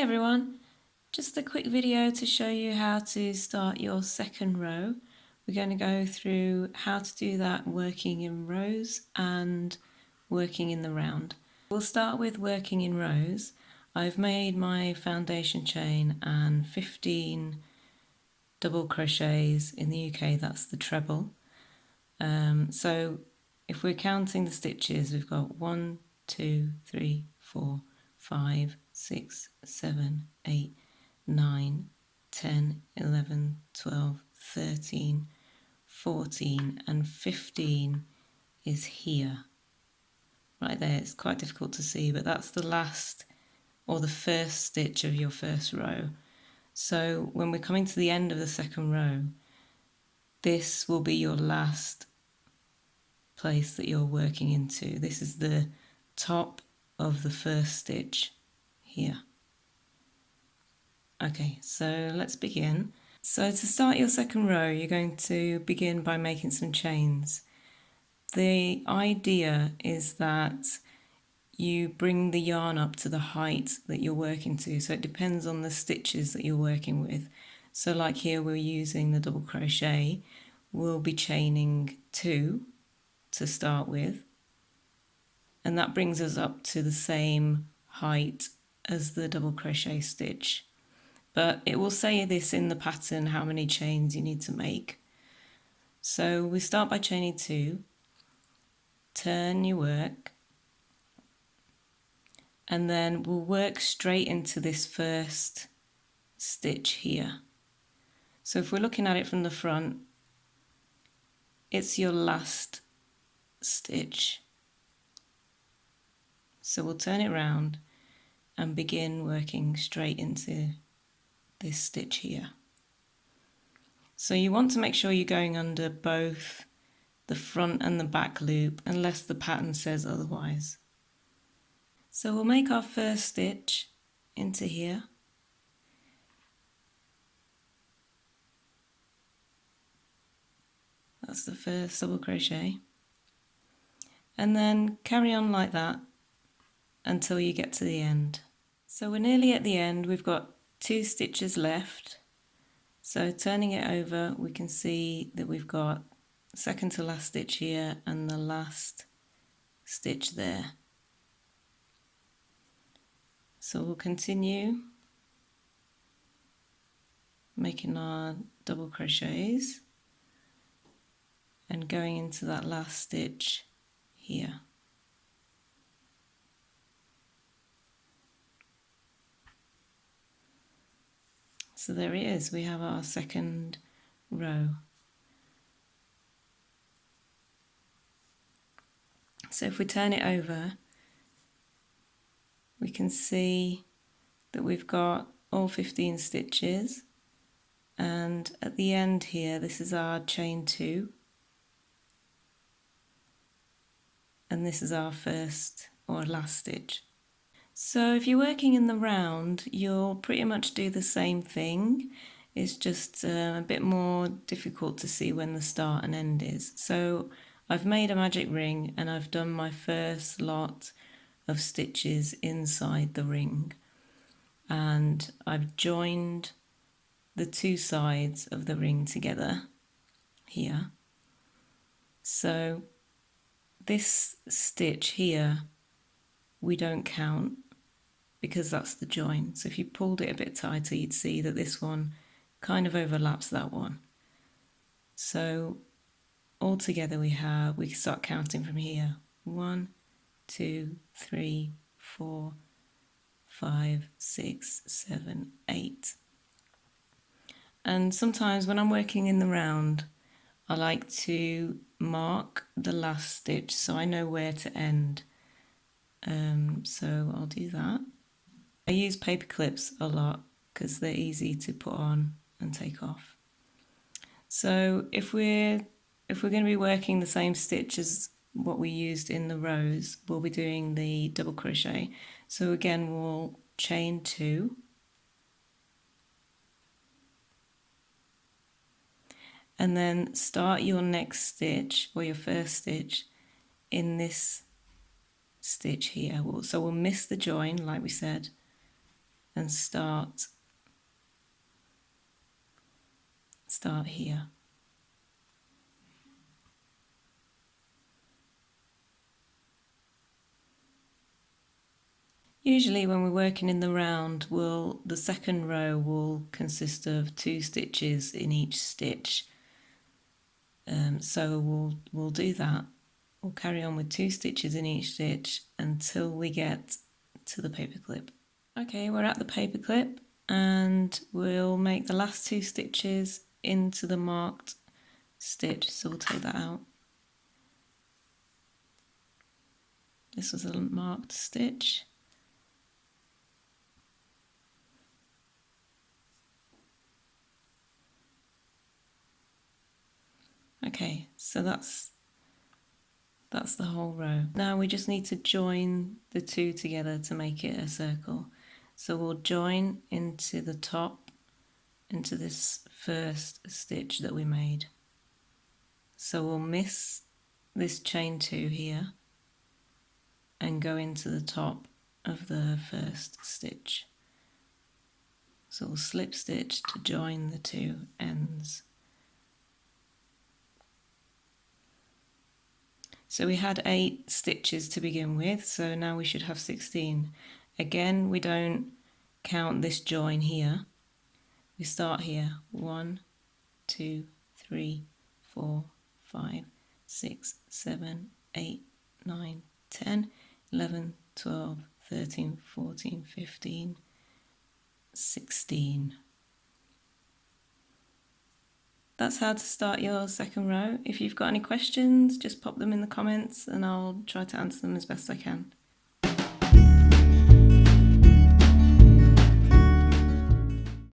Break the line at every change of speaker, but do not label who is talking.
everyone, just a quick video to show you how to start your second row. We're going to go through how to do that working in rows and working in the round. We'll start with working in rows. I've made my foundation chain and 15 double crochets. In the UK that's the treble. So if we're counting the stitches, we've got 1, 2, 3, 4, 5, 6, 7, 8, 9, 10, 11, 12, 13, 14 and 15 is here. Right there, it's quite difficult to see, but that's the last or the first stitch of your first row. So when we're coming to the end of the second row, this will be your last place that you're working into. This is the top of the first stitch here. Okay, so let's begin. So to start your second row, you're going to begin by making some chains. The idea is that you bring the yarn up to the height that you're working to, so it depends on the stitches that you're working with. So like here we're using the double crochet, we'll be chaining 2 to start with, and that brings us up to the same height as the double crochet stitch. But it will say this in the pattern how many chains you need to make. So we start by chaining 2, turn your work, and then we'll work straight into this first stitch here. So if we're looking at it from the front, it's your last stitch. So we'll turn it around and begin working straight into this stitch here. So you want to make sure you're going under both the front and the back loop unless the pattern says otherwise. So we'll make our first stitch into here. That's the first double crochet. And then carry on like that until you get to the end. So we're nearly at the end, we've got 2 stitches left. So turning it over, we can see that we've got second to last stitch here and the last stitch there. So we'll continue making our double crochets and going into that last stitch here. So there it is, we have our second row. So if we turn it over, we can see that we've got all 15 stitches, and at the end here this is our chain 2, and this is our first or last stitch. So if you're working in the round, you'll pretty much do the same thing. It's just a bit more difficult to see when the start and end is. So I've made a magic ring and I've done my first lot of stitches inside the ring, and I've joined the 2 sides of the ring together here. So this stitch here we don't count because that's the join. So if you pulled it a bit tighter, you'd see that this one kind of overlaps that one. So all together we can start counting from here. 1, 2, 3, 4, 5, 6, 7, 8. And sometimes when I'm working in the round, I like to mark the last stitch so I know where to end. So I'll do that. I use paper clips a lot because they're easy to put on and take off. So if we're going to be working the same stitch as what we used in the rows, we'll be doing the double crochet. So again, we'll chain 2, and then start your next stitch or your first stitch in this stitch here. So we'll miss the join like we said, and start here. Usually when we're working in the round, the second row will consist of 2 stitches in each stitch. So we'll do that. We'll carry on with 2 stitches in each stitch until we get to the paperclip. Okay, we're at the paperclip and we'll make the last 2 stitches into the marked stitch, so we'll take that out. This was a marked stitch. Okay, so that's the whole row. Now we just need to join the 2 together to make it a circle. So we'll join into the top, into this first stitch that we made. So we'll miss this chain 2 here and go into the top of the first stitch. So we'll slip stitch to join the 2 ends. So we had 8 stitches to begin with, so now we should have 16. Again, we don't count this join here. We start here. 1, 2, 3, 4, 5, 6, 7, 8, 9, 10, 11, 12, 13, 14, 15, 16. That's how to start your second row. If you've got any questions, just pop them in the comments and I'll try to answer them as best I can.